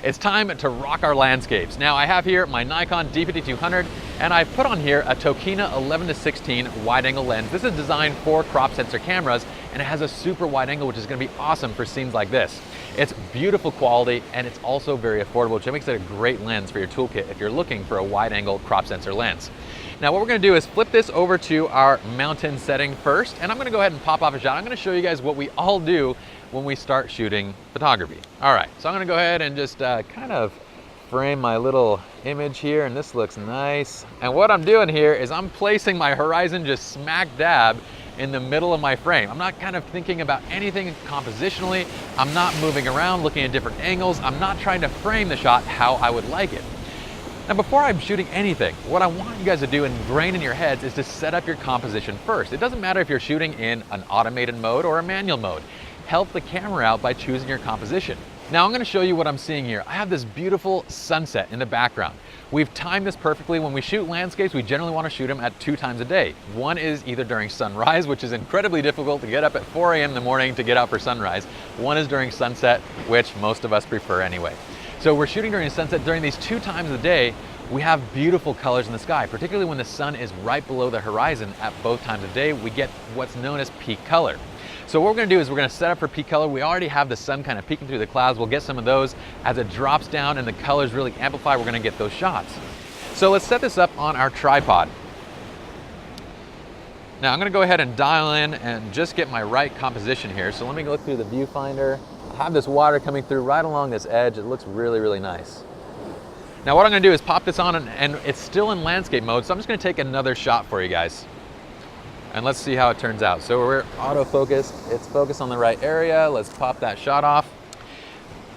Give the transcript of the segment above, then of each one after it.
It's time to rock our landscapes. Now I have here my Nikon D5200 and I've put on here a Tokina 11-16 wide angle lens. This is designed for crop sensor cameras and it has a super wide angle, which is going to be awesome for scenes like this. It's beautiful quality and it's also very affordable, which makes it a great lens for your toolkit if you're looking for a wide angle crop sensor lens. Now what we're going to do is flip this over to our mountain setting first, and I'm going to go ahead and pop off a shot. I'm going to show you guys what we all do when we start shooting photography. All right, so I'm going to go ahead and just kind of frame my little image here, and this looks nice. And what I'm doing here is I'm placing my horizon just smack dab in the middle of my frame. I'm not kind of thinking about anything compositionally. I'm not moving around looking at different angles. I'm not trying to frame the shot how I would like it. Now before I'm shooting anything, what I want you guys to do ingrained in your heads is to set up your composition first. It doesn't matter if you're shooting in an automated mode or a manual mode. Help the camera out by choosing your composition. Now I'm going to show you what I'm seeing here. I have this beautiful sunset in the background. We've timed this perfectly. When we shoot landscapes, we generally want to shoot them at 2 times a day. One is either during sunrise, which is incredibly difficult to get up at 4 a.m. in the morning to get out for sunrise. One is during sunset, which most of us prefer anyway. So we're shooting during sunset. During these 2 times a day, we have beautiful colors in the sky, particularly when the sun is right below the horizon at both times of day. We get what's known as peak color. So what we're going to do is we're going to set up for peak color. We already have the sun kind of peeking through the clouds. We'll get some of those. As it drops down and the colors really amplify, we're going to get those shots. So let's set this up on our tripod. Now I'm going to go ahead and dial in and just get my right composition here. So let me look through the viewfinder. I have this water coming through right along this edge. It looks really, really nice. Now what I'm going to do is pop this on and it's still in landscape mode. So I'm just going to take another shot for you guys. And let's see how it turns out. So we're autofocused. It's focused on the right area. Let's pop that shot off.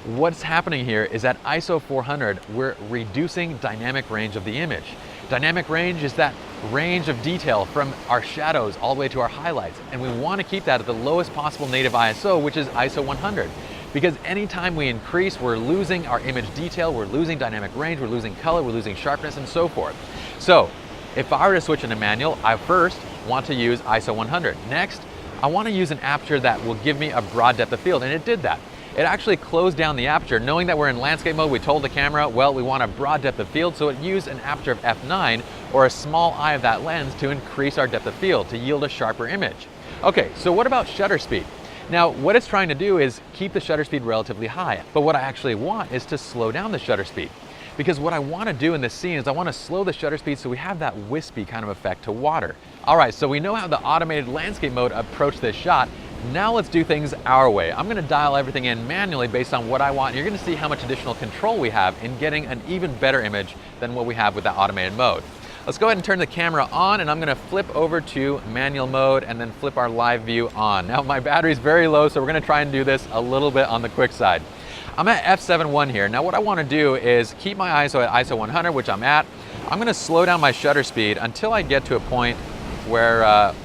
What's happening here is at ISO 400, we're reducing dynamic range of the image. Dynamic range is that range of detail from our shadows all the way to our highlights. And we want to keep that at the lowest possible native ISO, which is ISO 100. Because anytime we increase, we're losing our image detail, we're losing dynamic range, we're losing color, we're losing sharpness, and so forth. So if I were to switch into manual, I first want to use ISO 100. Next, I want to use an aperture that will give me a broad depth of field, and it did that. It actually closed down the aperture. Knowing that we're in landscape mode, we told the camera, well, we want a broad depth of field, so it used an aperture of f9, or a small eye of that lens, to increase our depth of field, to yield a sharper image. Okay, so what about shutter speed? Now, what it's trying to do is keep the shutter speed relatively high, but what I actually want is to slow down the shutter speed. Because what I want to do in this scene is I want to slow the shutter speed so we have that wispy kind of effect to water. All right, so we know how the automated landscape mode approached this shot. Now let's do things our way. I'm going to dial everything in manually based on what I want. You're going to see how much additional control we have in getting an even better image than what we have with the automated mode. Let's go ahead and turn the camera on, and I'm going to flip over to manual mode and then flip our live view on. Now my battery's very low, so we're going to try and do this a little bit on the quick side. I'm at f7.1 here. Now what I want to do is keep my ISO at ISO 100, which I'm at. I'm going to slow down my shutter speed until I get to a point where,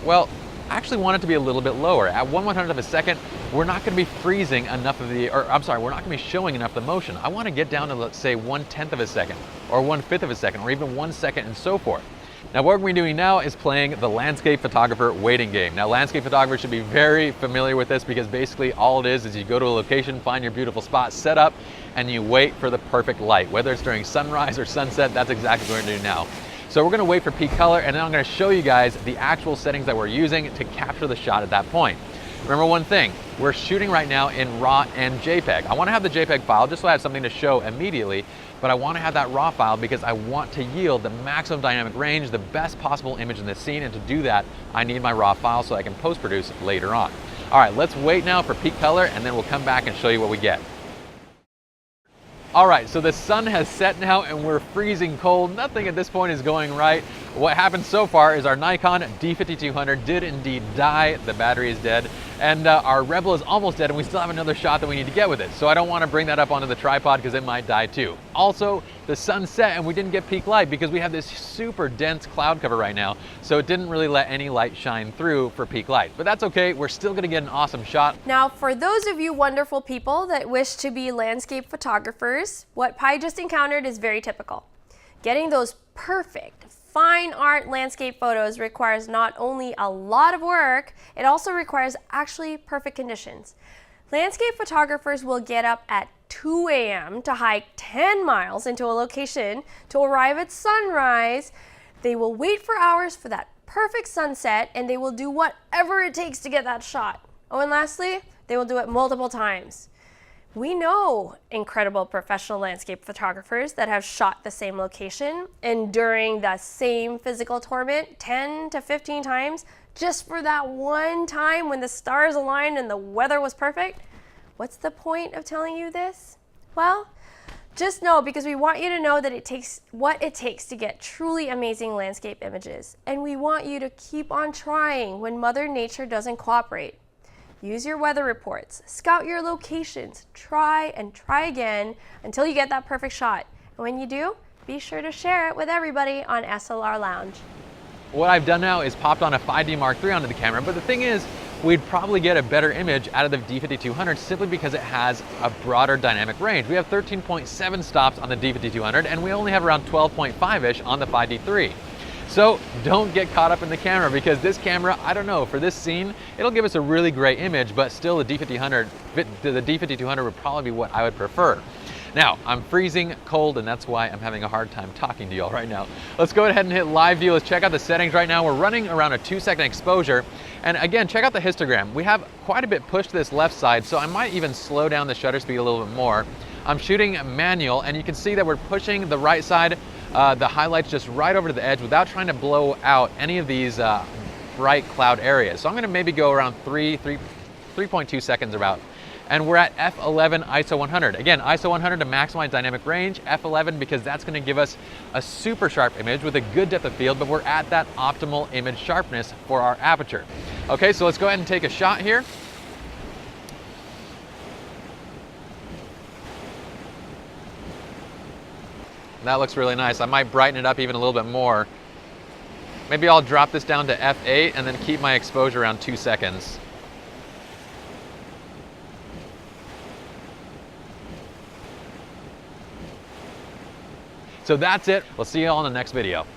well, I actually want it to be a little bit lower. At 1/100th of a second, we're not going to be freezing enough of the, or I'm sorry, we're not going to be showing enough of the motion. I want to get down to, let's say, 1/10th of a second, or 1/5 of a second, or even 1 second, and so forth. Now what we're doing now is playing the landscape photographer waiting game. Now landscape photographers should be very familiar with this, because basically all it is you go to a location, find your beautiful spot, set up, and you wait for the perfect light. Whether it's during sunrise or sunset, that's exactly what we're going to do now. So we're going to wait for peak color, and then I'm going to show you guys the actual settings that we're using to capture the shot at that point. Remember one thing, we're shooting right now in RAW and JPEG. I want to have the JPEG file just so I have something to show immediately, but I want to have that RAW file because I want to yield the maximum dynamic range, the best possible image in this scene, and to do that, I need my RAW file so I can post-produce later on. All right, let's wait now for peak color, and then we'll come back and show you what we get. All right, so the sun has set now and we're freezing cold. Nothing at this point is going right. What happened so far is our Nikon D5200 did indeed die. The battery is dead. And our Rebel is almost dead, and we still have another shot that we need to get with it. So I don't want to bring that up onto the tripod because it might die too. Also, the sun set and we didn't get peak light because we have this super dense cloud cover right now. So it didn't really let any light shine through for peak light. But that's okay, we're still going to get an awesome shot. Now, for those of you wonderful people that wish to be landscape photographers, what Pi just encountered is very typical. Getting those perfect, fine art landscape photos requires not only a lot of work, it also requires actually perfect conditions. Landscape photographers will get up at 2 a.m. to hike 10 miles into a location to arrive at sunrise. They will wait for hours for that perfect sunset, and they will do whatever it takes to get that shot. Oh, and lastly, they will do it multiple times. We know incredible professional landscape photographers that have shot the same location enduring the same physical torment 10 to 15 times just for that one time when the stars aligned and the weather was perfect. What's the point of telling you this? Well, just know, because we want you to know that it takes what it takes to get truly amazing landscape images. And we want you to keep on trying when Mother Nature doesn't cooperate. Use your weather reports, scout your locations, try and try again until you get that perfect shot. And when you do, be sure to share it with everybody on SLR Lounge. What I've done now is popped on a 5D Mark III onto the camera, but the thing is, we'd probably get a better image out of the D5200 simply because it has a broader dynamic range. We have 13.7 stops on the D5200 and we only have around 12.5-ish on the 5D3. So don't get caught up in the camera, because this camera, I don't know, for this scene, it'll give us a really great image, but still the D5200 would probably be what I would prefer. Now, I'm freezing cold, and that's why I'm having a hard time talking to y'all right now. Let's go ahead and hit live view. Let's check out the settings right now. We're running around a 2-second exposure. And again, check out the histogram. We have quite a bit pushed to this left side, so I might even slow down the shutter speed a little bit more. I'm shooting manual, and you can see that we're pushing the right side, the highlights just right over to the edge without trying to blow out any of these bright cloud areas. So I'm gonna maybe go around 3.2 seconds about. And we're at f11 ISO 100. Again, ISO 100 to maximize dynamic range, f11 because that's gonna give us a super sharp image with a good depth of field, but we're at that optimal image sharpness for our aperture. Okay, so let's go ahead and take a shot here. That looks really nice. I might brighten it up even a little bit more. Maybe I'll drop this down to f8 and then keep my exposure around 2 seconds. So that's it. We'll see you all in the next video.